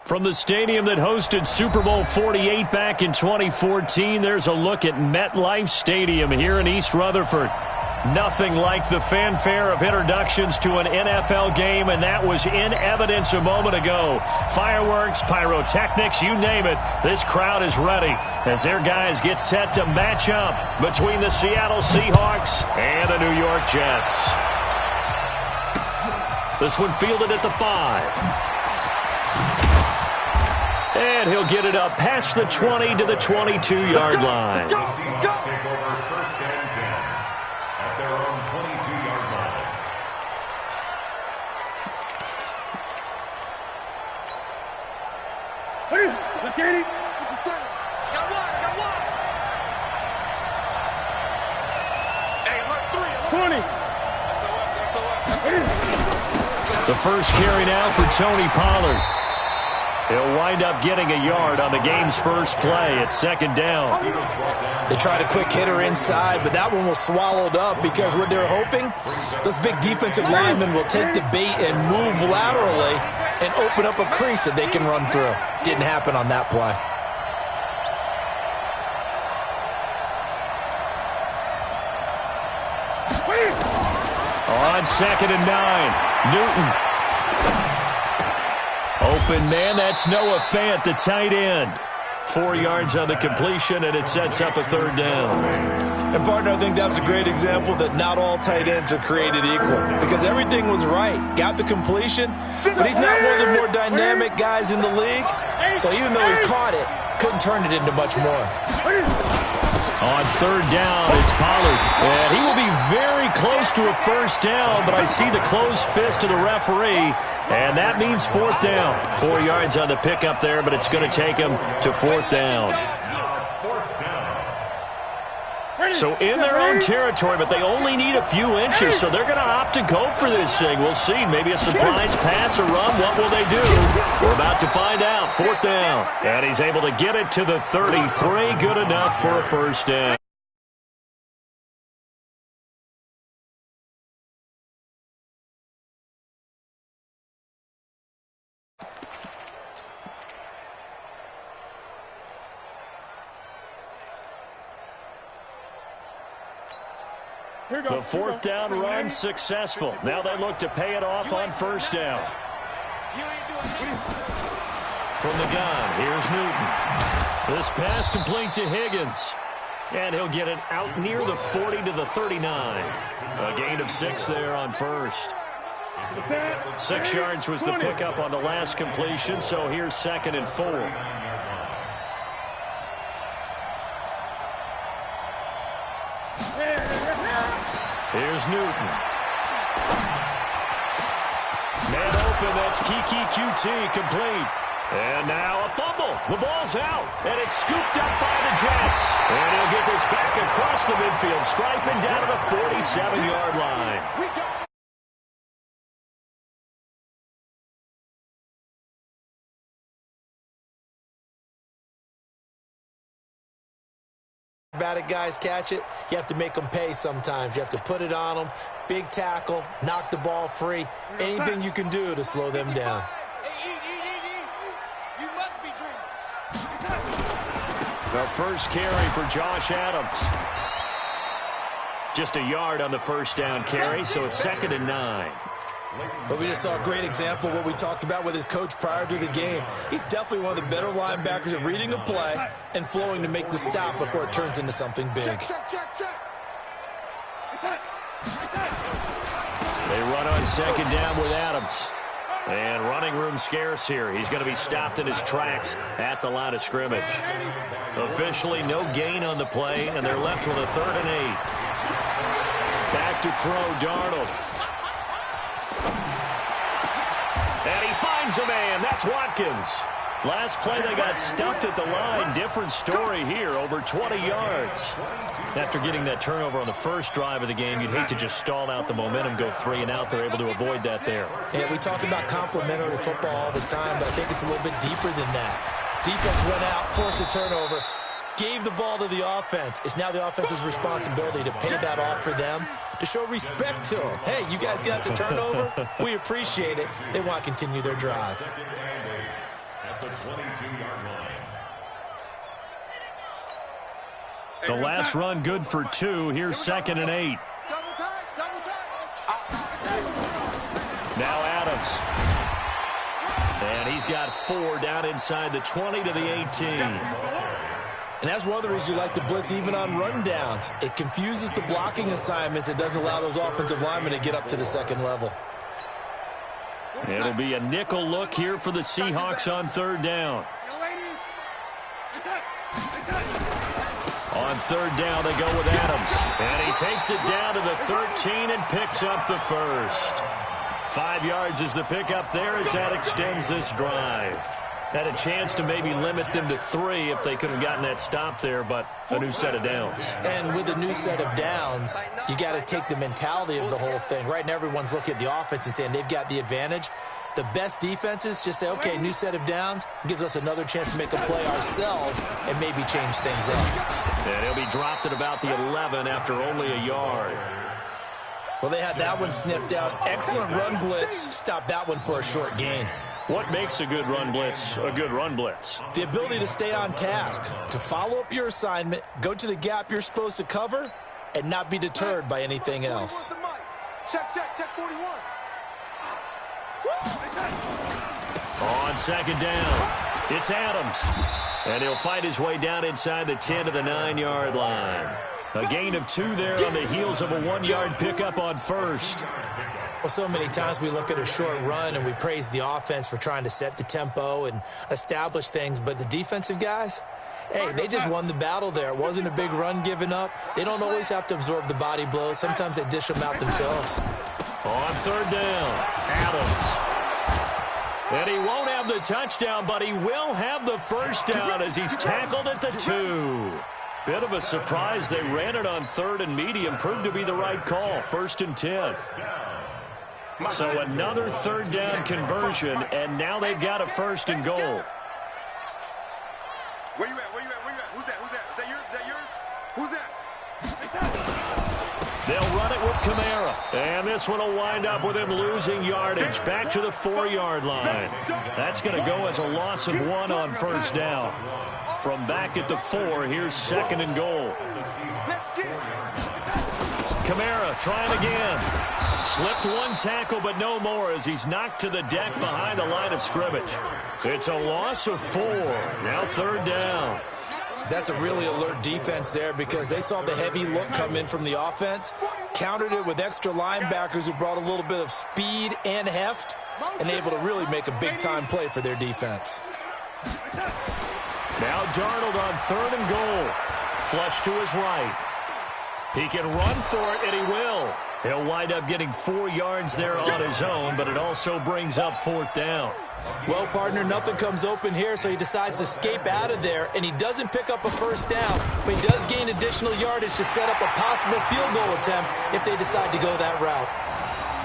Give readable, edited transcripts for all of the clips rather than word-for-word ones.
From the stadium that hosted Super Bowl 48 back in 2014, there's a look at MetLife Stadium here in East Rutherford. Nothing like the fanfare of introductions to an NFL game, and that was in evidence a moment ago. Fireworks, pyrotechnics, you name it, this crowd is ready as their guys get set to match up between the Seattle Seahawks and the New York Jets. This one fielded at the 5. And he'll get it up past the 20 to the 22-yard line. Let's go. Take over first and 10 at their own 22-yard line. Look at it. Got one. Hey, look, 3. The first carry now for Tony Pollard. He'll wind up getting a yard on the game's first play. It's second down. They tried a quick hitter inside, but that one was swallowed up because what they're hoping, those big defensive linemen will take the bait and move laterally and open up a crease that they can run through. Didn't happen on that play. On second and 9, Newton. Open man, that's Noah Fant, the tight end. 4 yards on the completion, and it sets up a third down. And, partner, I think that's a great example that not all tight ends are created equal because everything was right. Got the completion, but he's not one of the more dynamic guys in the league. So even though he caught it, couldn't turn it into much more. On third down, it's Pollard. And he will be very close to a first down, but I see the closed fist of the referee, and that means fourth down. 4 yards on the pickup there, but it's going to take him to fourth down. So in their own territory, but they only need a few inches, so they're going to opt to go for this thing. We'll see. Maybe a surprise pass or run. What will they do? We're about to find out. Fourth down. And he's able to get it to the 33. Good enough for a first down. The fourth down run successful. Now they look to pay it off on first down. From the gun, here's Newton. This pass complete to Higgins. And he'll get it out near the 40 to the 39. A gain of 6 there on first. 6 yards was the pickup on the last completion, so here's second and 4. Here's Newton. Man open, that's Kiki QT, complete. And now a fumble. The ball's out, and it's scooped up by the Jets. And he'll get this back across the midfield, striping down to the 47-yard line. Bad guys catch it, you have to make them pay sometimes. You have to put it on them, big tackle, knock the ball free, anything you can do to slow them down. The first carry for Josh Adams. Just a yard on the first down carry, so it's second and 9. But we just saw a great example of what we talked about with his coach prior to the game. He's definitely one of the better linebackers at reading a play and flowing to make the stop before it turns into something big. They run on second down with Adams. And running room scarce here. He's going to be stopped in his tracks at the line of scrimmage. Officially no gain on the play, and they're left with a 3rd and 8. Back to throw, Darnold. And he finds a man. That's Watkins. Last play they got stuffed at the line. Different story here, over 20 yards. After getting that turnover on the first drive of the game, you'd hate to just stall out the momentum, go 3 and out. They're able to avoid that there. Yeah, we talk about complementary football all the time, but I think it's a little bit deeper than that. Defense went out, forced a turnover, gave the ball to the offense. It's now the offense's responsibility to pay that off for them, to show respect to them. Hey, you guys got us a turnover? We appreciate it. They want to continue their drive. 22-yard line. The last run good for 2. Here's 2nd and 8. Now Adams. And he's got 4 down inside the 20 to the 18. And that's one of the reasons you like to blitz even on rundowns. It confuses the blocking assignments. It doesn't allow those offensive linemen to get up to the second level. It'll be a nickel look here for the Seahawks on 3rd down. On 3rd down, they go with Adams. And he takes it down to the 13 and picks up the first. 5 yards is the pickup there as that extends this drive. Had a chance to maybe limit them to 3 if they could have gotten that stop there, but a new set of downs. And with a new set of downs, you got to take the mentality of the whole thing. Right now, everyone's looking at the offense and saying they've got the advantage. The best defenses just say, okay, new set of downs, gives us another chance to make a play ourselves and maybe change things up. And he'll be dropped at about the 11 after only a yard. Well, they had that one sniffed out. Excellent run blitz. Stop that one for a short gain. What makes a good run blitz a good run blitz? The ability to stay on task, to follow up your assignment, go to the gap you're supposed to cover, and not be deterred by anything else. Check 41. On 2nd down, it's Adams. And he'll fight his way down inside the 10 to the 9-yard line. A gain of 2 there on the heels of a 1-yard pickup on 1st. Well, so many times we look at a short run and we praise the offense for trying to set the tempo and establish things, but the defensive guys, hey, they just won the battle there. It wasn't a big run given up. They don't always have to absorb the body blows. Sometimes they dish them out themselves. On 3rd down, Adams. And he won't have the touchdown, but he will have the first down as he's tackled at the 2. Bit of a surprise. They ran it on 3rd and medium. Proved to be the right call. 1st and 10. So another 3rd down conversion, and now they've got a 1st and goal. Where you at? Who's that? Is that yours? Who's that? They'll run it with Kamara. And this one will wind up with him losing yardage. Back to the 4-yard line. That's going to go as a loss of 1 on 1st down. From back at the 4, here's 2nd and goal. Kamara trying again. Slipped 1 tackle, but no more as he's knocked to the deck behind the line of scrimmage. It's a loss of 4. Now 3rd down. That's a really alert defense there because they saw the heavy look come in from the offense, countered it with extra linebackers who brought a little bit of speed and heft, and able to really make a big-time play for their defense. Now Darnold on 3rd and goal. Flush to his right. He can run for it, and he will. He'll wind up getting 4 yards there on his own, but it also brings up 4th down. Well, partner, nothing comes open here, so he decides to escape out of there, and he doesn't pick up a first down, but he does gain additional yardage to set up a possible field goal attempt if they decide to go that route.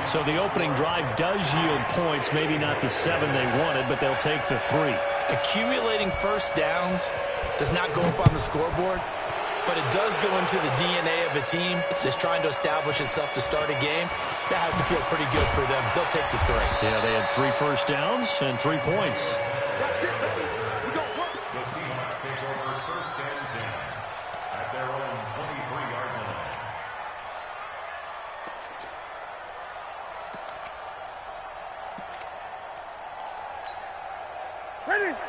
So the opening drive does yield points, maybe not the 7 they wanted, but they'll take the 3. Accumulating first downs does not go up on the scoreboard, but it does go into the DNA of a team that's trying to establish itself to start a game. That has to feel pretty good for them. They'll take the 3. Yeah, they had 3 first downs and 3 points. The Seahawks take over 1st and 10 at their own 23-yard line.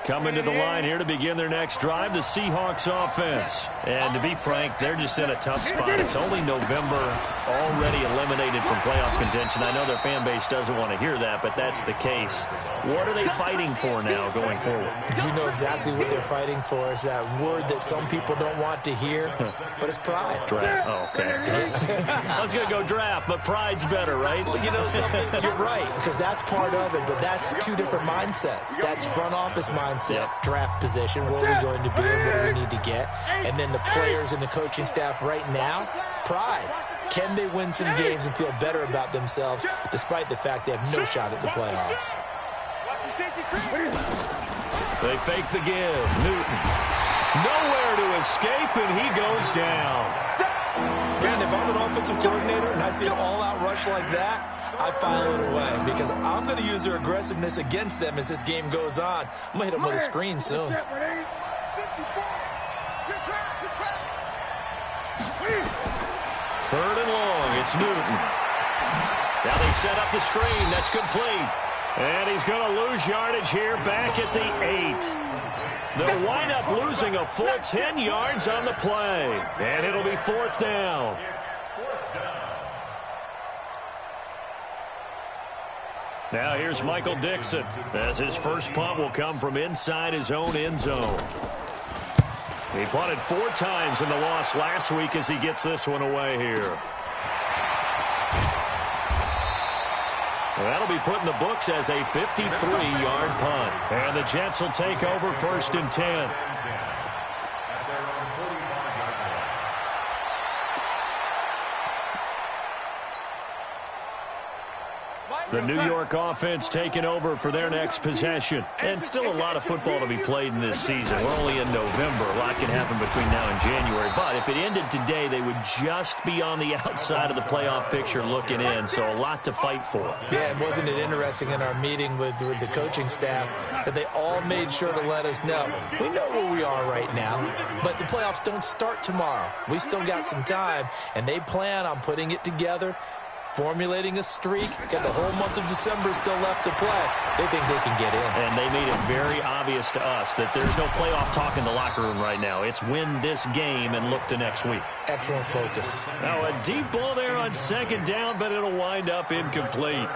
Coming to the line here to begin their next drive, the Seahawks offense. And to be frank, they're just in a tough spot. It's only November, already eliminated from playoff contention. I know their fan base doesn't want to hear that, but that's the case. What are they fighting for now going forward? You know exactly what they're fighting for. Is that word that some people don't want to hear, but it's pride. Draft. Oh, okay. I was going to go draft, but pride's better, right? Well, you know something? You're right, because that's part of it, but that's 2 different mindsets. That's front office mindset, draft position, where we're going to be and where we need to get. And then the players and the coaching staff right now, pride. Can they win some games and feel better about themselves despite the fact they have no shot at the playoffs? They fake the give. Newton. Nowhere to escape, and he goes down. Man, if I'm an offensive coordinator and I see an all-out rush like that, I file it away because I'm going to use their aggressiveness against them as this game goes on. I'm going to hit them with a screen soon. Third and long, it's Newton. Now they set up the screen. That's complete. And he's going to lose yardage here back at the 8. They'll wind up losing a full 10 yards on the play. And it'll be fourth down. Now here's Michael Dixon as his first punt will come from inside his own end zone. He punted 4 times in the loss last week as he gets this one away here. Well, that'll be put in the books as a 53-yard punt. And the Jets will take over first and 10. The New York offense taking over for their next possession. And still a lot of football to be played in this season. We're only in November. A lot can happen between now and January. But if it ended today, they would just be on the outside of the playoff picture looking in. So a lot to fight for. Yeah, and wasn't it interesting in our meeting with the coaching staff that they all made sure to let us know. We know where we are right now, but the playoffs don't start tomorrow. We still got some time, and they plan on putting it together, formulating a streak, got the whole month of December still left to play. They think they can get in. And they made it very obvious to us that there's no playoff talk in the locker room right now. It's win this game and look to next week. Excellent focus. Now a deep ball there on second down, but it'll wind up incomplete.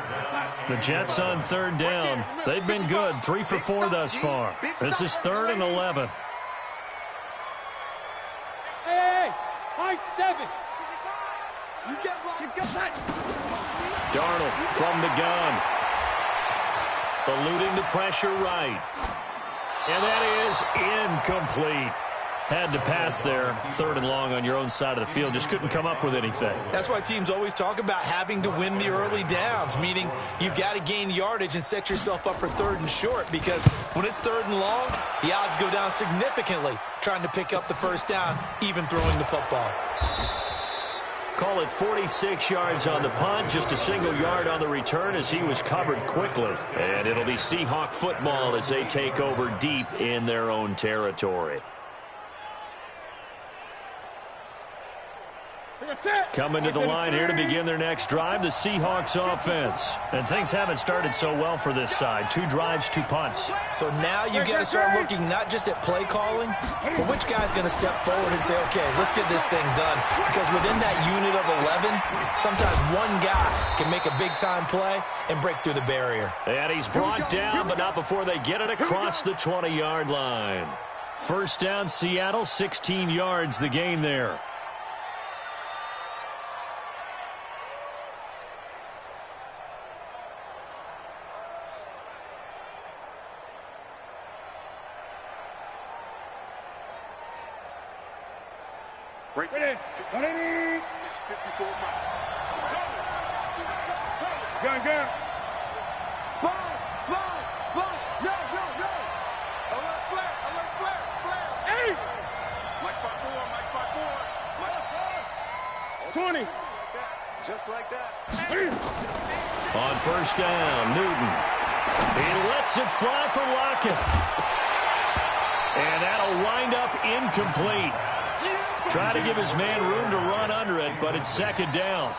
The Jets on third down. They've been good, 3 for 4 thus far. This is 3rd and 11. Hey, high 7. You get that. Darnold from the gun. Eluding the pressure right. And that is incomplete. Had to pass there, 3rd and long on your own side of the field. Just couldn't come up with anything. That's why teams always talk about having to win the early downs, meaning you've got to gain yardage and set yourself up for 3rd and short, because when it's 3rd and long, the odds go down significantly trying to pick up the first down, even throwing the football. Call it 46 yards on the punt, just a single yard on the return as he was covered quickly. And it'll be Seahawk football as they take over deep in their own territory. Coming to the line here to begin their next drive, the Seahawks offense. And things haven't started so well for this side. 2 drives, 2 punts. So now you've got to start looking not just at play calling, but which guy's going to step forward and say, okay, let's get this thing done. Because within that unit of 11, sometimes one guy can make a big-time play and break through the barrier. And he's brought down, but not before they get it across the 20-yard line. First down, Seattle, 16 yards the gain there. Break it in. 54 miles. Gun. Sponge. No. Alert flare. Hey! Mike 5-4. 20. Just like that. On first down, Newton. He lets it fly for Lockett. And that'll wind up incomplete. Try to give his man room to run under it, but it's second down.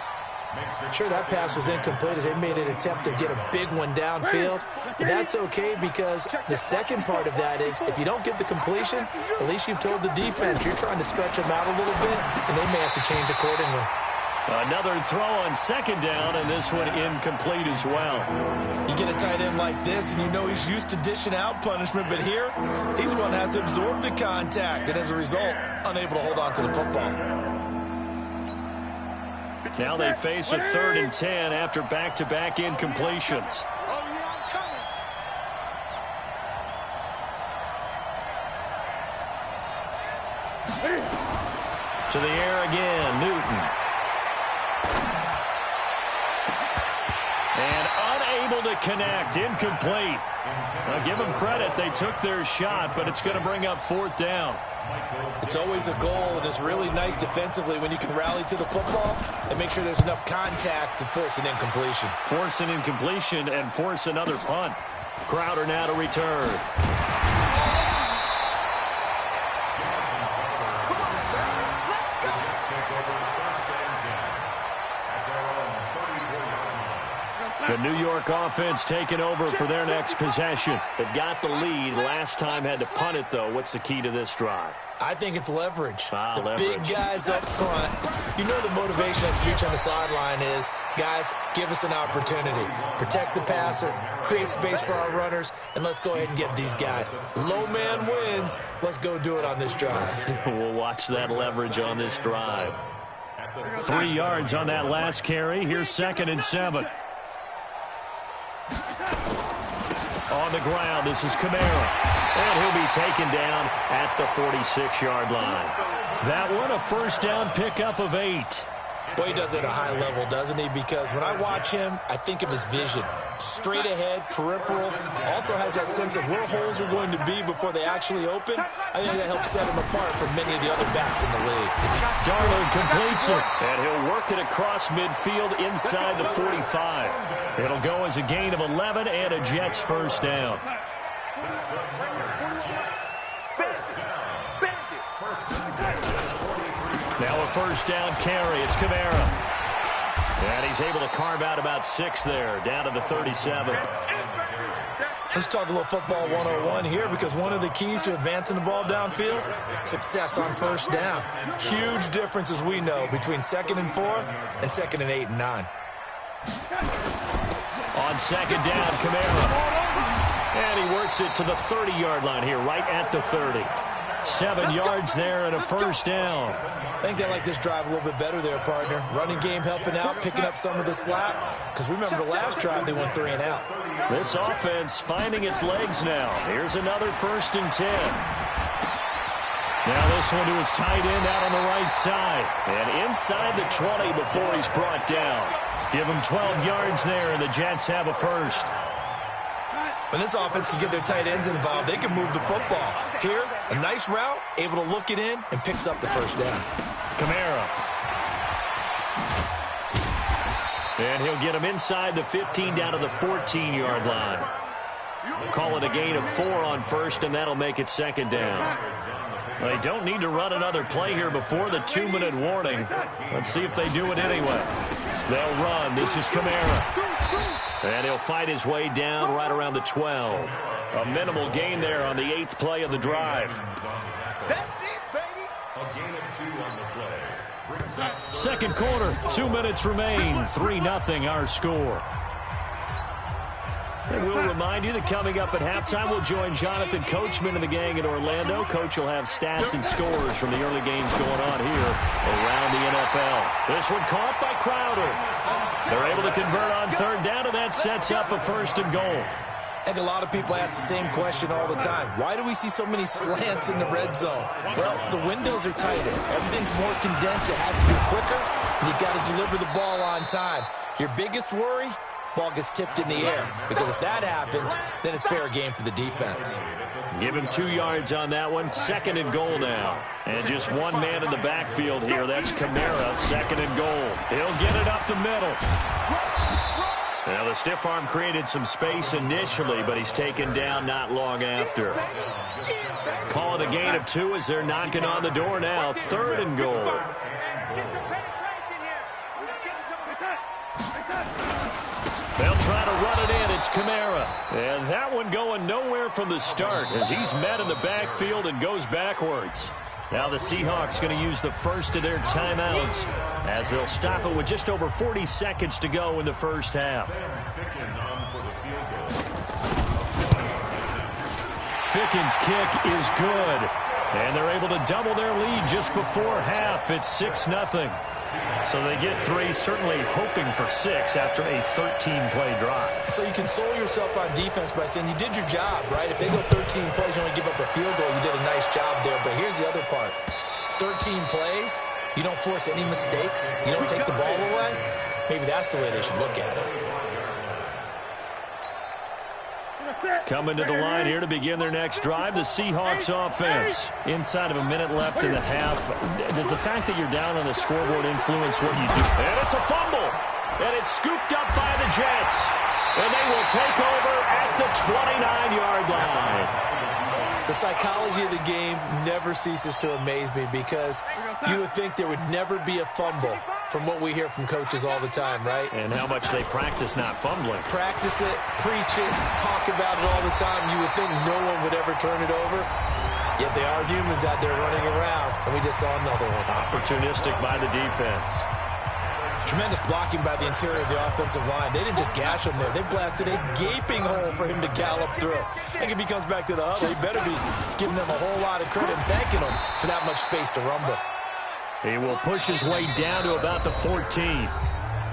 Sure, that pass was incomplete as they made an attempt to get a big one downfield. But that's okay, because the second part of that is if you don't get the completion, at least you've told the defense you're trying to stretch them out a little bit, and they may have to change accordingly. Another throw on second down, and this one incomplete as well. You get a tight end like this, and you know he's used to dishing out punishment, but here, he's the one that has to absorb the contact, and as a result, unable to hold on to the football. Now they face a 3rd and 10 after back-to-back incompletions. To the air again, Newton. And unable to connect. Incomplete. Now, give them credit. They took their shot, but it's going to bring up 4th down. It's always a goal, and it's really nice defensively when you can rally to the football and make sure there's enough contact to force an incompletion. Force an incompletion and force another punt. Crowder now to return. The New York offense taking over for their next possession. They've got the lead. Last time had to punt it, though. What's the key to this drive? I think it's leverage. The leverage. Big guys up front. You know the motivational speech on the sideline is, guys, give us an opportunity. Protect the passer, create space for our runners, and let's go ahead and get these guys. Low man wins. Let's go do it on this drive. We'll watch that leverage on this drive. 3 yards on that last carry. Here's 2nd and 7. On the ground, this is Kamara. And he'll be taken down at the 46-yard line. That one, a 1st down pickup of 8. Boy, he does it at a high level, doesn't he? Because when I watch him, I think of his vision. Straight ahead, peripheral. Also has that sense of where holes are going to be before they actually open. I think that helps set him apart from many of the other backs in the league. Darnold completes it. And he'll work it across midfield inside the 45. It'll go as a gain of 11 and a Jets 1st down. Now a 1st down carry. It's Kamara. And he's able to carve out about 6 there, down to the 37. Let's talk a little football 101 here, because one of the keys to advancing the ball downfield, success on 1st down. Huge difference, as we know, between 2nd and 4 and 2nd and 8 and 9. On 2nd down, Kamara. And he works it to the 30-yard line here, right at the 30. 7 yards there and a 1st down. I think they like this drive a little bit better there, partner. Running game helping out, picking up some of the slack. Because remember, the last drive they went 3 and out. This offense finding its legs now. Here's another 1st and 10. Now this one to his tight end out on the right side. And inside the 20 before he's brought down. Give him 12 yards there, and the Jets have a 1st. When this offense can get their tight ends involved, they can move the football. Here, a nice route, able to look it in, and picks up the 1st down. Kamara. And he'll get him inside the 15 down to the 14-yard line. Call it a gain of 4 on 1st, and that'll make it 2nd down. They don't need to run another play here before the 2-minute warning. Let's see if they do it anyway. They'll run. This is Kamara. And he'll fight his way down right around the 12. A minimal gain there on the 8th play of the drive. That's it, baby. A gain of 2 on the play. Brings up 2nd quarter, 2 minutes remain. 3-0 our score. And we'll remind you that coming up at halftime, we'll join Jonathan Coachman and the gang in Orlando. Coach will have stats and scores from the early games going on here around the NFL. This one caught by Crowder. They're able to convert on 3rd down, and that sets up a 1st and goal. I think a lot of people ask the same question all the time. Why do we see so many slants in the red zone? Well, the windows are tighter. Everything's more condensed. It has to be quicker, and you've got to deliver the ball on time. Your biggest worry? Ball gets tipped in the air, because if that happens, then it's fair game for the defense. Give him 2 yards on that one. 2nd and goal now. And just one man in the backfield here. That's Kamara, 2nd and goal. He'll get it up the middle. Now, the stiff arm created some space initially, but he's taken down not long after. Call it a gain of 2 as they're knocking on the door now. 3rd and goal. They'll try to run it in. It's Kamara. And that one going nowhere from the start as he's met in the backfield and goes backwards. Now the Seahawks going to use the first of their timeouts as they'll stop it with just over 40 seconds to go in the 1st half. Fickens' kick is good. And they're able to double their lead just before half. It's 6-0. So they get 3, certainly hoping for 6 after a 13-play drive. So you console yourself on defense by saying you did your job, right? If they go 13 plays, you only give up a field goal, you did a nice job there. But here's the other part. 13 plays, you don't force any mistakes, you don't take the ball away. Maybe that's the way they should look at it. Coming to the line here to begin their next drive, the Seahawks offense. Inside of a minute left in the half. Does the fact that you're down on the scoreboard influence what you do? And it's a fumble. And it's scooped up by the Jets. And they will take over at the 29-yard line. The psychology of the game never ceases to amaze me because you would think there would never be a fumble from what we hear from coaches all the time, right? And how much they practice not fumbling. Practice it, preach it, talk about it all the time. You would think no one would ever turn it over. Yet they are humans out there running around, and we just saw another one. Opportunistic by the defense. Tremendous blocking by the interior of the offensive line. They didn't just gash him there. They blasted a gaping hole for him to gallop through. I think if he comes back to the huddle, he better be giving them a whole lot of credit and thanking them for that much space to rumble. He will push his way down to about the 14.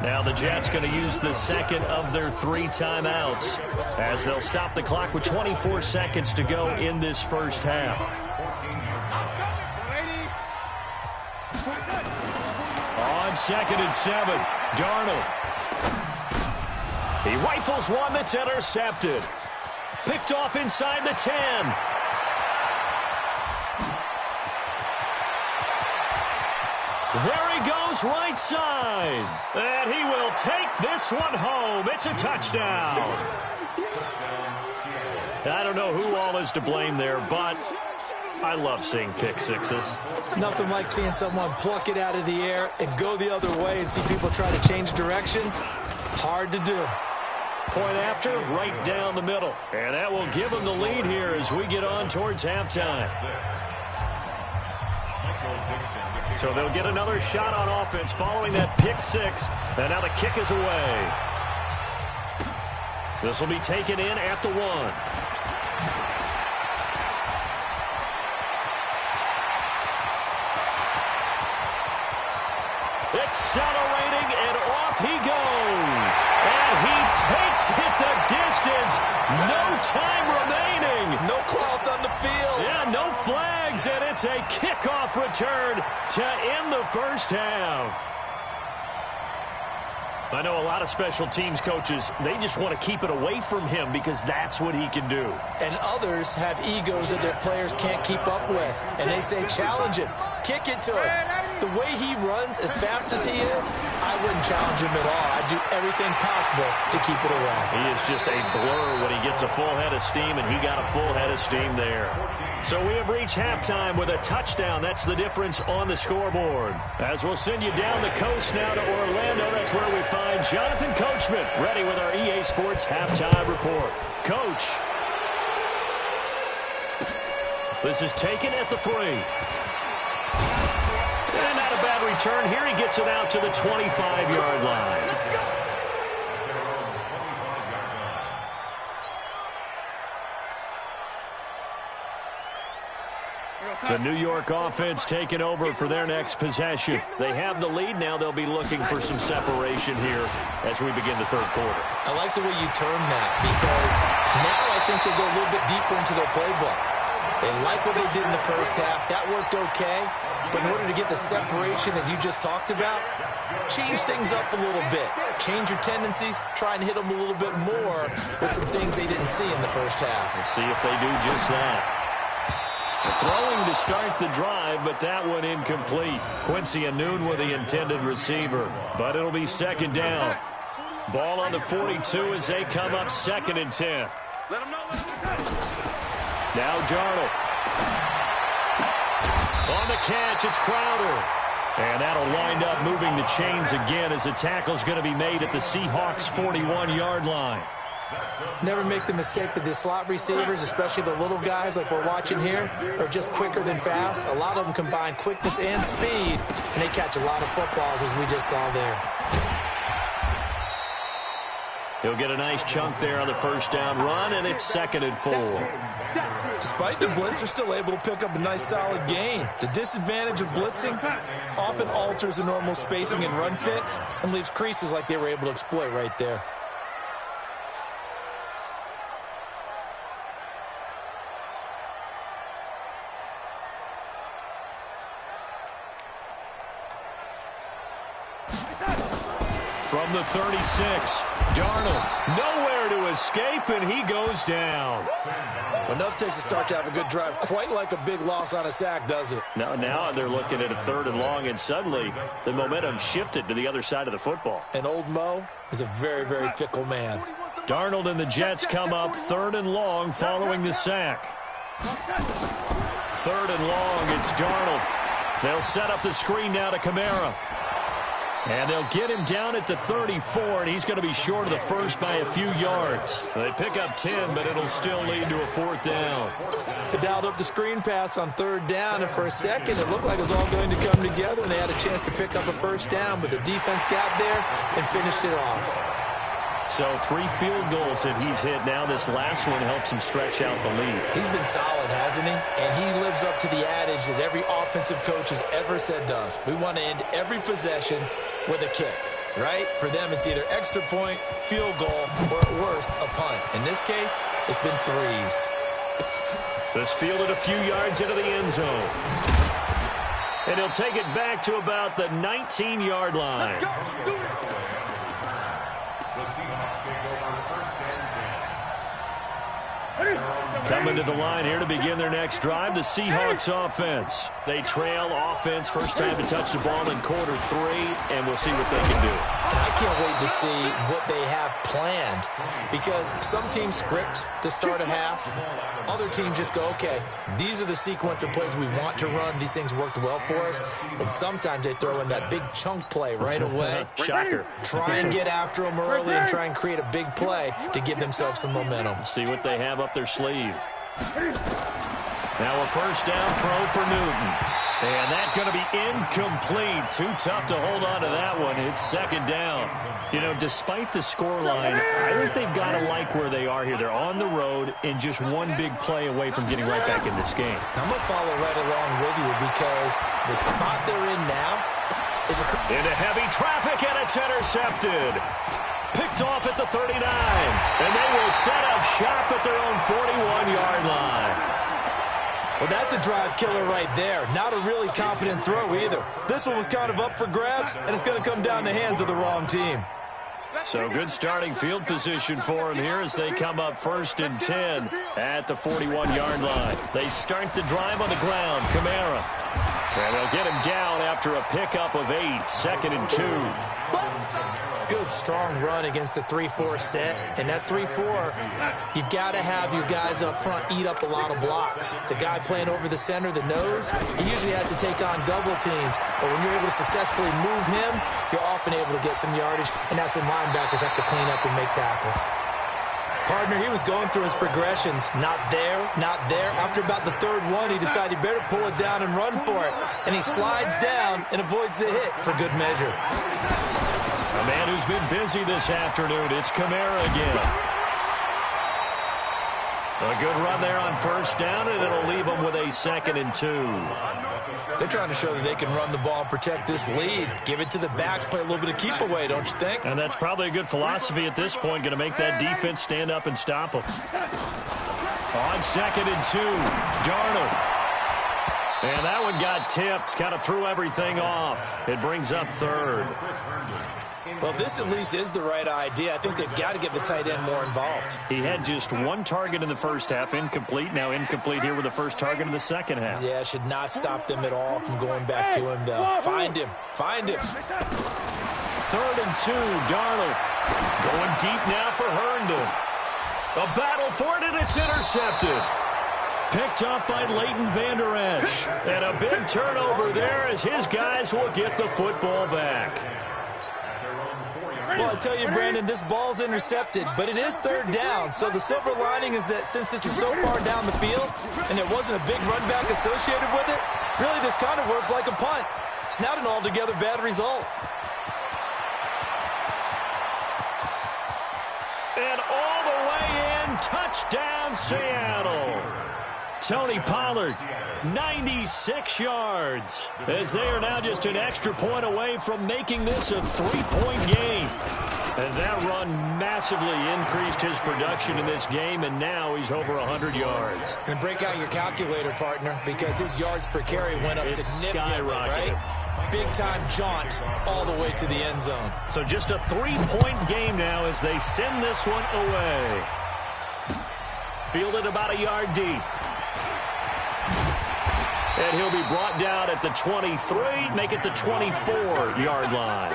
Now the Jets going to use the second of their 3 timeouts as they'll stop the clock with 24 seconds to go in this first half. On 2nd and 7, Darnold. He rifles one that's intercepted. Picked off inside the 10. There he goes, right side. And he will take this one home. It's a touchdown. I don't know who all is to blame there, but I love seeing pick sixes. Nothing like seeing someone pluck it out of the air and go the other way and see people try to change directions. Hard to do. Point after, right down the middle. And that will give them the lead here as we get on towards halftime. So they'll get another shot on offense following that pick six. And now the kick is away. This will be taken in at the 1. Accelerating, and off he goes. And he takes it the distance. No time remaining. No cloth on the field. Yeah, no flags, and it's a kickoff return to end the first half. I know a lot of special teams coaches, they just want to keep it away from him because that's what he can do. And others have egos that their players can't keep up with. And they say, challenge him. Kick it to him. The way he runs as fast as he is, I wouldn't challenge him at all. I'd do everything possible to keep it away. He is just a blur when he gets a full head of steam, and he got a full head of steam there. So we have reached halftime with a touchdown. That's the difference on the scoreboard. As we'll send you down the coast now to Orlando, that's where we find Jonathan Coachman ready with our EA Sports halftime report. Coach. This is taken at the 3. And not a bad return here. He gets it out to the 25-yard line. The New York offense taking over for their next possession. They have the lead now. They'll be looking for some separation here as we begin the third quarter. I like the way you term that because now I think they go a little bit deeper into their playbook. They like what they did in the first half. That worked okay. But in order to get the separation that you just talked about, change things up a little bit. Change your tendencies. Try and hit them a little bit more with some things they didn't see in the first half. We'll see if they do just that. Throwing to start the drive, but that one incomplete. Quincy Anoon with the intended receiver, but it'll be second down. Ball on the 42 as they come up 2nd and 10. Now Darnold. On the catch, it's Crowder. And that'll wind up moving the chains again as the tackle's going to be made at the Seahawks' 41-yard line. Never make the mistake that the slot receivers, especially the little guys like we're watching here, are just quicker than fast. A lot of them combine quickness and speed, and they catch a lot of footballs, as we just saw there. He'll get a nice chunk there on the first down run, and it's 2nd and 4. Despite the blitz, they're still able to pick up a nice solid gain. The disadvantage of blitzing often alters the normal spacing and run fits and leaves creases like they were able to exploit right there. From the 36. Darnold, nowhere to escape, and he goes down. Enough takes to start to have a good drive. Quite like a big loss on a sack, does it? Now they're looking at a 3rd and long, and suddenly the momentum shifted to the other side of the football. And old Mo is a very, very fickle man. Darnold and the Jets come up 3rd and long following the sack. 3rd and long, it's Darnold. They'll set up the screen now to Kamara. And they'll get him down at the 34, and he's going to be short of the first by a few yards. They pick up 10, but it'll still lead to a 4th down. They dialed up the screen pass on 3rd down, and for a second it looked like it was all going to come together, and they had a chance to pick up a 1st down, but the defense got there and finished it off. So 3 field goals that he's hit now. This last one helps him stretch out the lead. He's been solid, hasn't he? And he lives up to the adage that every offensive coach has ever said to us. We want to end every possession with a kick, right? For them, it's either extra point, field goal, or at worst, a punt. In this case, it's been 3s. This fielded a few yards into the end zone. And he'll take it back to about the 19-yard line. Coming to the line here to begin their next drive, the Seahawks offense. They trail offense, first time to touch the ball in quarter 3, and we'll see what they can do. And I can't wait to see what they have planned, because some teams script to start a half. Other teams just go, okay, these are the sequence of plays we want to run. These things worked well for us. And sometimes they throw in that big chunk play right away. Shocker. Try and get after them early and try and create a big play to give themselves some momentum. See what they have up their sleeve. Now a first down throw for Newton. And that's going to be incomplete. Too tough to hold on to that one. It's 2nd down. You know, despite the scoreline, I think they've got to like where they are here. They're on the road and just one big play away from getting right back in this game. I'm going to follow right along with you, because the spot they're in now is into heavy traffic, and it's intercepted. Picked off at the 39. And they will set up shop at their own 41-yard line. Well, that's a drive killer right there. Not a really confident throw either. This one was kind of up for grabs, and it's going to come down the hands of the wrong team. So good starting field position for him here as they come up 1st and 10 at the 41-yard line. They start the drive on the ground. Kamara. And they'll get him down after a pickup of 8. 2nd and 2. Good, strong run against the 3-4 set. And that 3-4, you've got to have your guys up front eat up a lot of blocks. The guy playing over the center, the nose, he usually has to take on double teams. But when you're able to successfully move him, you're often able to get some yardage. And that's when linebackers have to clean up and make tackles. Partner, he was going through his progressions. Not there, not there. After about the 3rd one, he decided he better pull it down and run for it. And he slides down and avoids the hit for good measure. A man who's been busy this afternoon. It's Kamara again. A good run there on 1st down, and it'll leave them with a 2nd and 2. They're trying to show that they can run the ball and protect this lead. Give it to the backs, play a little bit of keep away, don't you think? And that's probably a good philosophy at this point, going to make that defense stand up and stop them. On 2nd and 2, Darnold. And that one got tipped, kind of threw everything off. It brings up 3rd. Well, this at least is the right idea. I think they've got to get the tight end more involved. He had just 1 target in the first half, incomplete. Now incomplete here with the first target in the second half. Yeah, should not stop them at all from going back to him, though. Find him. Find him. 3rd and 2, Darnold. Going deep now for Herndon. A battle for it, and it's intercepted. Picked up by Leighton Vander Esch. And a big turnover there as his guys will get the football back. Well, I tell you, Brandon, this ball's intercepted, but it is 3rd down. So the silver lining is that since this is so far down the field and there wasn't a big run back associated with it, really this kind of works like a punt. It's not an altogether bad result. And all the way in, touchdown Seattle. Tony Pollard, 96 yards, as they are now just an extra point away from making this a 3-point game. And that run massively increased his production in this game, and now he's over 100 yards. And break out your calculator, partner, because his yards per carry went up significantly, right? big-time jaunt all the way to the end zone. So just a 3-point game now as they send this one away. Fielded about a yard deep. And he'll be brought down at the 23, make it the 24-yard line.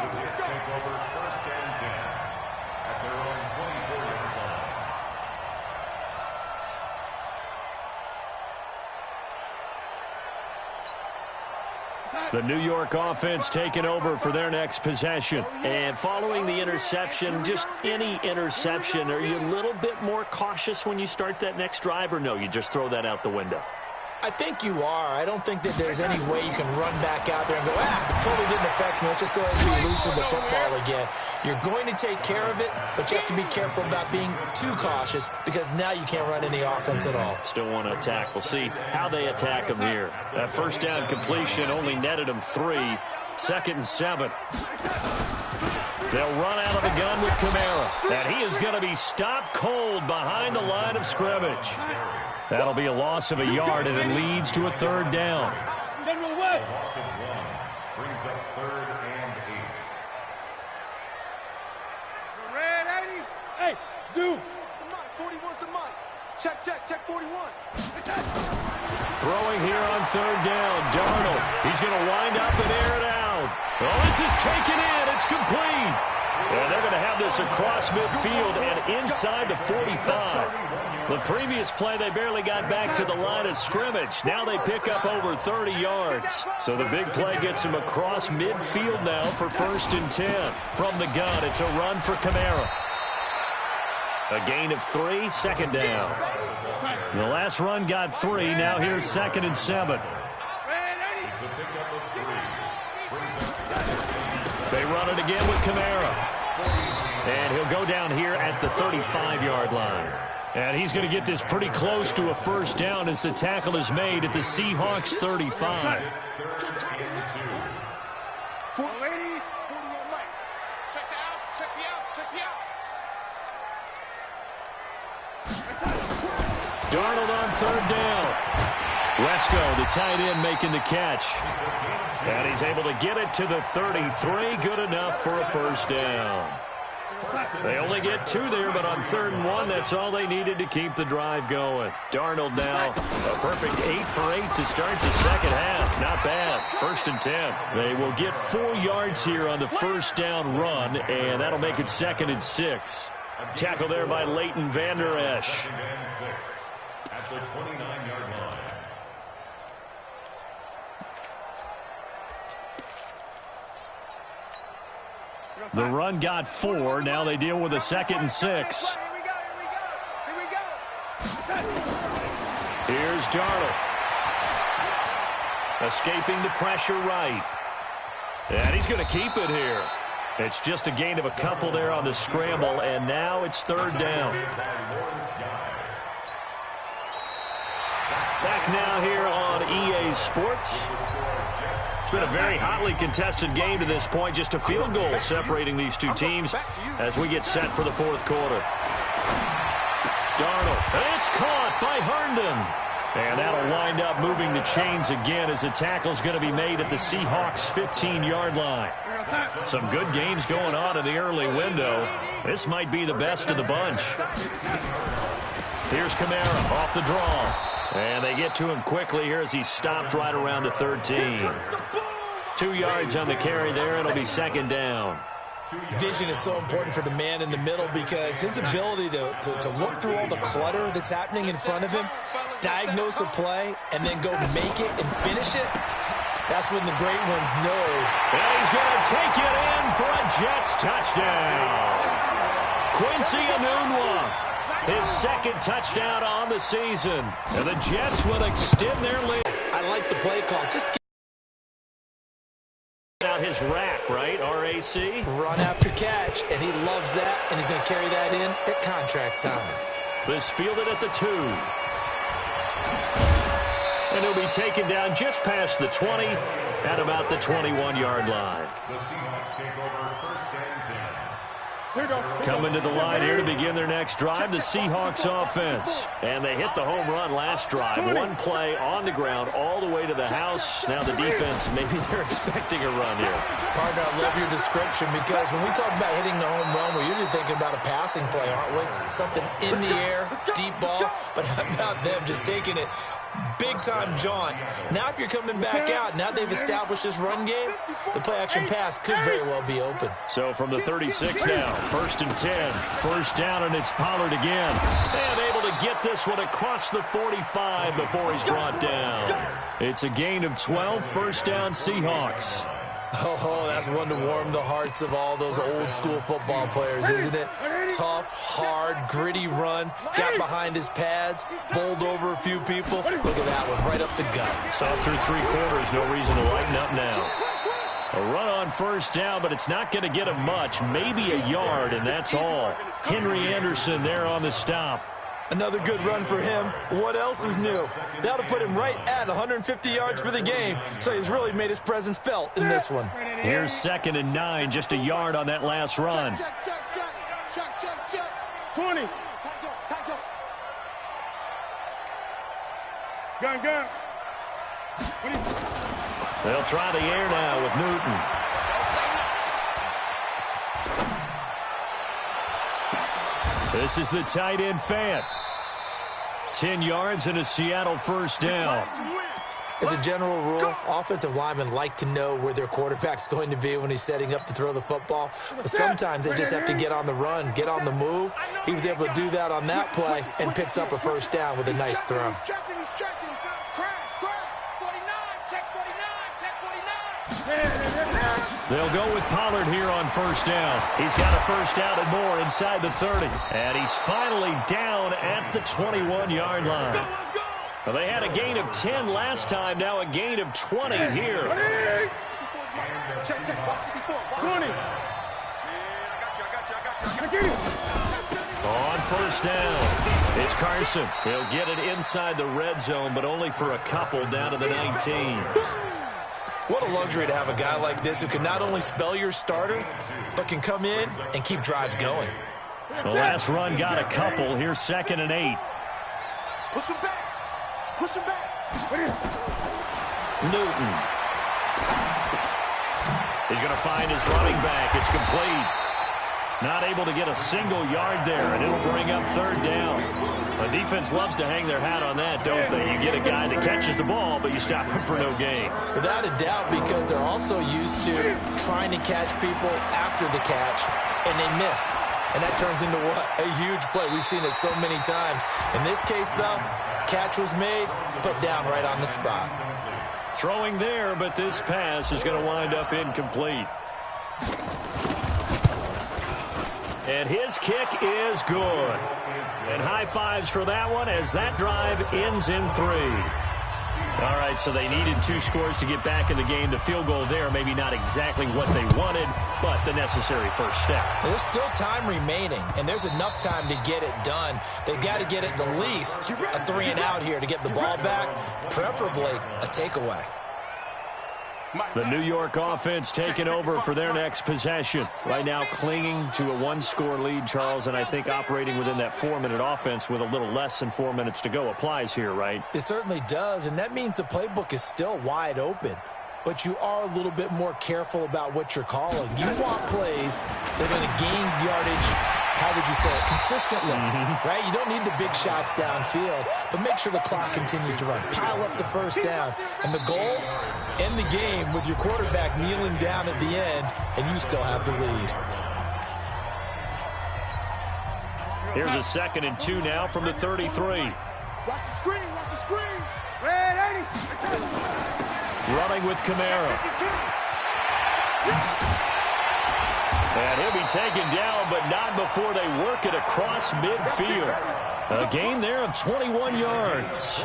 The New York offense taking over for their next possession. And following the interception, just any interception, are you a little bit more cautious when you start that next drive, or no, you just throw that out the window? I think you are. I don't think that there's any way you can run back out there and go, totally didn't affect me. Let's just go ahead and be loose with the football again. You're going to take care of it, but you have to be careful about being too cautious because now you can't run any offense at all. Still want to attack. We'll see how they attack them here. That first down completion only netted them 3. 2nd and 7. They'll run out of the gun with Kamara. And he is going to be stopped cold behind the line of scrimmage. That'll be a loss of a yard, and it leads to a 3rd down. General West. Loss of 1 brings up 3rd and 8. Red 80. Hey, Zoo. The mic. 41's the mic. Check 41. Throwing here on 3rd down. Darnold. He's going to wind up and air it out. Oh, this is taken in. It's complete. And they're going to have this across midfield and inside the 45. The previous play, they barely got back to the line of scrimmage. Now they pick up over 30 yards. So the big play gets them across midfield now for 1st and 10. From the gun, it's a run for Kamara. A gain of 3, 2nd down. The last run got 3. Now here's 2nd and 7. They run it again with Kamara. And he'll go down here at the 35-yard line. And he's going to get this pretty close to a 1st down as the tackle is made at the Seahawks 35. Darnold on 3rd down. Wesco, the tight end, making the catch. And he's able to get it to the 33. Good enough for a 1st down. They only get 2 there, but on 3rd and 1, that's all they needed to keep the drive going. Darnold now a perfect 8 for 8 to start the 2nd half. Not bad. 1st and 10. They will get 4 yards here on the 1st down run, and that'll make it 2nd and 6. Tackle there by Leighton Vander Esch. At the 29-yard line. The run got 4. Now they deal with a 2nd and 6. Here we go. Here's Darnold. Escaping the pressure right. And he's going to keep it here. It's just a gain of a couple there on the scramble, and now it's 3rd down. Back now here on EA Sports. It's been a very hotly contested game to this point. Just a field goal separating these two teams as we get set for the 4th quarter. Darnold. It's caught by Herndon. And that'll wind up moving the chains again as the tackle's going to be made at the Seahawks 15-yard line. Some good games going on in the early window. This might be the best of the bunch. Here's Kamara off the draw. And they get to him quickly here as he's stopped right around the 13. 2 yards on the carry there. It'll be 2nd down. Vision is so important for the man in the middle because his ability to look through all the clutter that's happening in front of him, diagnose a play, and then go make it and finish it, that's when the great ones know. And he's going to take it in for a Jets touchdown. Quincy Enunwa, his 2nd touchdown on the season. And the Jets will extend their lead. I like the play call. Just out his rack, right? RAC. Run after catch, and he loves that, and he's going to carry that in at contract time. This fielded at the 2. And he'll be taken down just past the 20 at about the 21-yard line. The Seahawks take over 1st and 10. Coming to the line here to begin their next drive, the Seahawks offense. And they hit the home run last drive. One play on the ground all the way to the house. Now the defense, maybe they're expecting a run here. Partner, I love your description because when we talk about hitting the home run, we're usually thinking about a passing play, aren't we? Something in the air, deep ball. But how about them just taking it big-time jaunt? Now if you're coming back out, now they've established this run game, the play-action pass could very well be open. So from the 36 now, 1st and 10. First down, and it's Pollard again. And able to get this one across the 45 before he's brought down. It's a gain of 12, first down Seahawks. Oh, that's one to warm the hearts of all those old-school football players, isn't it? Tough, hard, gritty run. Got behind his pads, bowled over a few people. Look at that one, right up the gut. So through 3 quarters, no reason to lighten up now. A run on first down, but it's not going to get him much. Maybe a yard, and that's all. Henry Anderson there on the stop. Another good run for him. What else is new? That'll put him right at 150 yards for the game, so he's really made his presence felt in this one. Here's 2nd and 9, just a yard on that last run. Check. 20. Gun. They'll try the air now with Newton. This is the tight end Fant. 10 yards and a Seattle first down. As a general rule, offensive linemen like to know where their quarterback's going to be when he's setting up to throw the football. But sometimes they just have to get on the run, get on the move. He was able to do that on that play and picks up a first down with a nice throw. They'll go with Pollard here on first down. He's got a first down and more inside the 30. And he's finally down at the 21-yard line. Well, they had a gain of 10 last time, now a gain of 20 here. 20. On first down, it's Carson. He'll get it inside the red zone, but only for a couple down to the 19. What a luxury to have a guy like this who can not only spell your starter, but can come in and keep drives going. The last run got a couple. Here's 2nd and 8. Push him back. Newton. He's going to find his running back. It's complete. Not able to get a single yard there, and it'll bring up 3rd down. The defense loves to hang their hat on that, don't they? You get a guy that catches the ball, but you stop him for no gain. Without a doubt, because they're also used to trying to catch people after the catch, and they miss. And that turns into what? A huge play. We've seen it so many times. In this case, though, catch was made, put down right on the spot. Throwing there, but this pass is going to wind up incomplete. And his kick is good. And high fives for that one as that drive ends in 3. All right, so they needed 2 scores to get back in the game. The field goal there, maybe not exactly what they wanted, but the necessary first step. There's still time remaining, and there's enough time to get it done. They've got to get it the least a 3 and out here to get the ball back, preferably a takeaway. The New York offense taking over for their next possession. Right now clinging to a 1-score lead, Charles, and I think operating within that 4-minute offense with a little less than 4 minutes to go applies here, right? It certainly does, and that means the playbook is still wide open. But you are a little bit more careful about what you're calling. You want plays that are going to gain yardage, how would you say it, consistently, right? You don't need the big shots downfield, but make sure the clock continues to run. Pile up the first downs. And the goal, end the game with your quarterback kneeling down at the end, and you still have the lead. Here's a 2nd and 2 now from the 33. Watch the screen. Red 80. Running with Kamara. And he'll be taken down, but not before they work it across midfield. A gain there of 21 yards.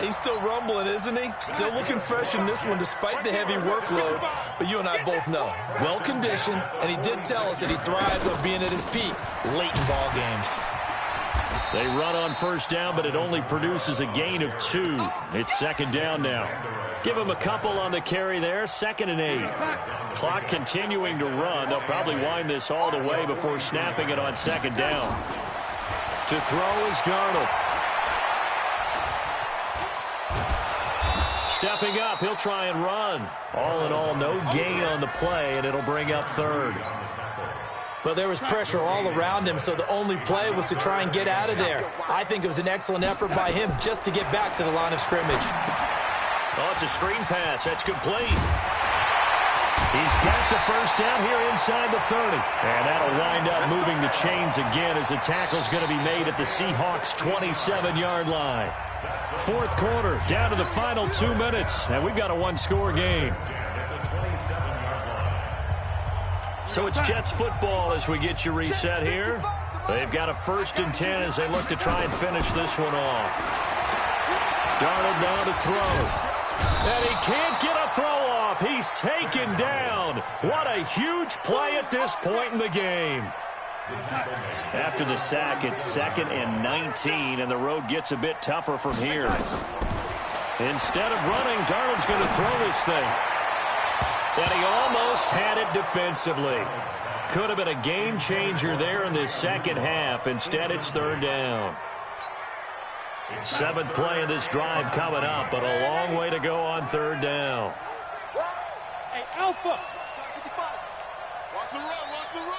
He's still rumbling, isn't he? Still looking fresh in this one despite the heavy workload. But you and I both know, well-conditioned, and he did tell us that he thrives on being at his peak late in ball games. They run on first down, but it only produces a gain of 2. It's second down now. Give them a couple on the carry there. 2nd and 8. Clock continuing to run. They'll probably wind this all the way before snapping it on second down. To throw is Darnold. Stepping up, he'll try and run. All in all, no gain on the play, and it'll bring up 3rd. Well, there was pressure all around him, so the only play was to try and get out of there. I think it was an excellent effort by him just to get back to the line of scrimmage. Oh, it's a screen pass. That's complete. He's got the first down here inside the 30. And that'll wind up moving the chains again as the tackle's going to be made at the Seahawks' 27-yard line. 4th quarter, down to the final 2 minutes, and we've got a 1-score game. So it's Jets football as we get you reset here. They've got a 1st and 10 as they look to try and finish this one off. Darnold now to throw. And he can't get a throw off. He's taken down. What a huge play at this point in the game. After the sack, it's 2nd and 19, and the road gets a bit tougher from here. Instead of running, Darnold's going to throw this thing. And he almost had it defensively. Could have been a game changer there in this second half. Instead, it's 3rd down. 7th play of this drive coming up, but a long way to go on 3rd down. Hey, Alpha. Watch the run, watch the run.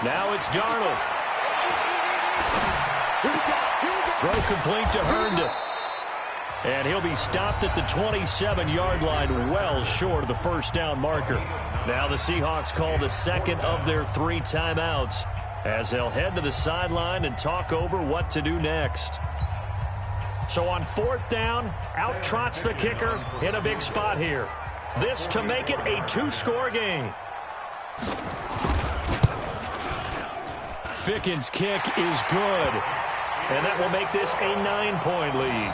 Now it's Darnold. Throw complete to Herndon. And he'll be stopped at the 27-yard line, well short of the first down marker. Now the Seahawks call the 2nd of their 3 timeouts as they'll head to the sideline and talk over what to do next. So on 4th down, out trots the kicker in a big spot here. This to make it a 2-score game. Fickens' kick is good, and that will make this a 9-point lead.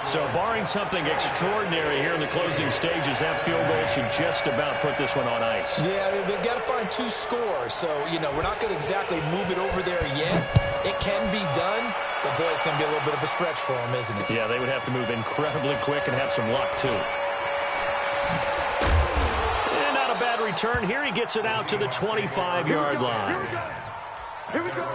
So barring something extraordinary here in the closing stages, that field goal should just about put this one on ice. Yeah, they've got to find 2 scores. So, we're not going to exactly move it over there yet. It can be done, but, boy, it's going to be a little bit of a stretch for them, isn't it? Yeah, they would have to move incredibly quick and have some luck, too. And not a bad return. Here he gets it out to the 25-yard line. Here we go.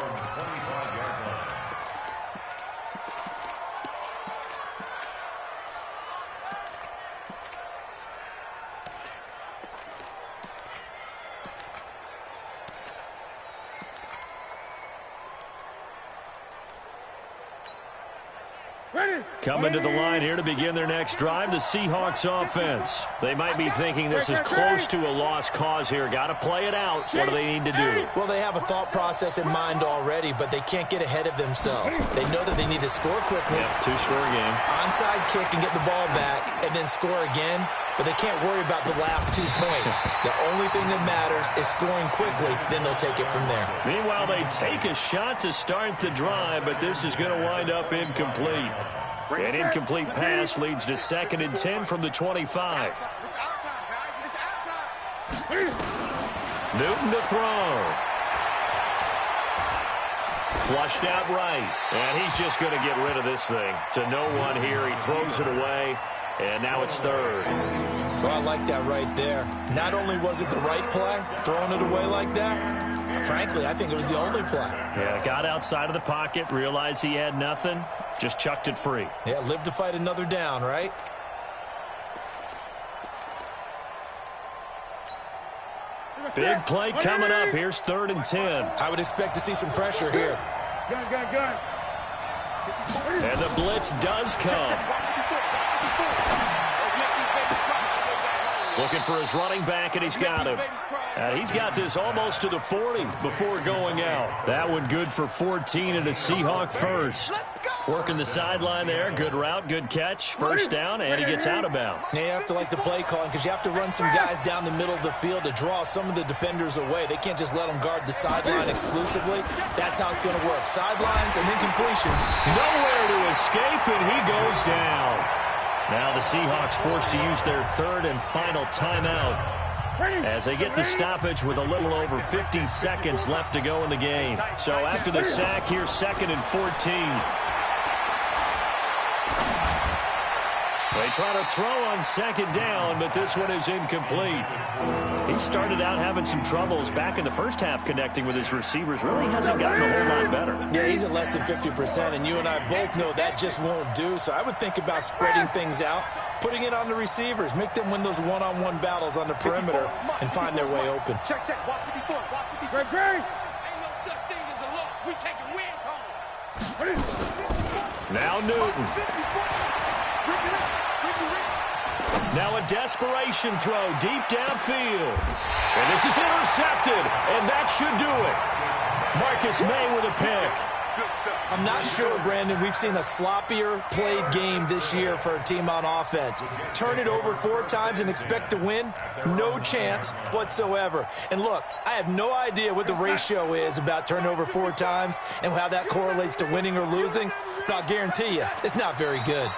Coming to the line here to begin their next drive, the Seahawks offense. They might be thinking this is close to a lost cause here. Got to play it out. What do they need to do? Well, they have a thought process in mind already, but they can't get ahead of themselves. They know that they need to score quickly. Yep, 2-score game. Onside kick and get the ball back, and then score again. But they can't worry about the last 2 points. The only thing that matters is scoring quickly, then they'll take it from there. Meanwhile, they take a shot to start the drive, but this is going to wind up incomplete. An incomplete pass leads to 2nd and 10 from the 25. It's our time, guys. It's our time. Newton to throw. Flushed out right. And he's just going to get rid of this thing. To no one here. He throws it away. And now it's 3rd. Well, I like that right there. Not only was it the right play, throwing it away like that, frankly, I think it was the only play. Yeah, got outside of the pocket, realized he had nothing, just chucked it free. Yeah, live to fight another down, right? Big play coming up. Here's 3rd and 10. I would expect to see some pressure here. Gun. And the blitz does come. Looking for his running back, and he's got him. And he's got this almost to the 40 before going out. That one good for 14 and a Seahawk first. Working the sideline there. Good route, good catch. First down, and he gets out of bounds. Now you have to like the play calling because you have to run some guys down the middle of the field to draw some of the defenders away. They can't just let them guard the sideline exclusively. That's how it's going to work. Sidelines and then completions. Nowhere to escape, and he goes down. Now the Seahawks forced to use their 3rd and final timeout. as they get the stoppage with a little over 50 seconds left to go in the game. So after the sack, here's 2nd and 14. They try to throw on 2nd down, but this one is incomplete. He started out having some troubles back in the first half connecting with his receivers. Really hasn't gotten a whole lot better. Yeah, he's at less than 50%, and you and I both know that just won't do. So I would think about spreading things out, putting it on the receivers, make them win those one-on-one battles on the perimeter and find their way open. Check. Walk 54. Walk 54. Great. Ain't no such thing as a loss. We taking wins home. Now Newton. Now a desperation throw deep downfield. And this is intercepted, and that should do it. Marcus May with a pick. I'm not sure, Brandon, we've seen a sloppier played game this year for a team on offense. Turn it over 4 times and expect to win? No chance whatsoever. And look, I have no idea what the ratio is about turning over 4 times and how that correlates to winning or losing, but I'll guarantee you, it's not very good.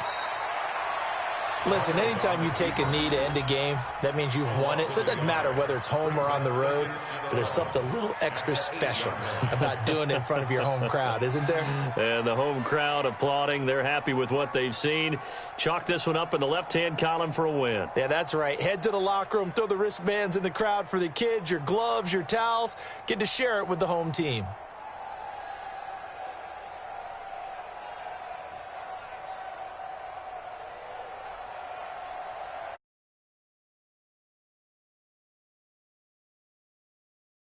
Listen, anytime you take a knee to end a game, that means you've won it. So it doesn't matter whether it's home or on the road, but there's something a little extra special about doing it in front of your home crowd, isn't there? And the home crowd applauding. They're happy with what they've seen. Chalk this one up in the left-hand column for a win. Yeah, that's right. Head to the locker room, throw the wristbands in the crowd for the kids, your gloves, your towels. Get to share it with the home team.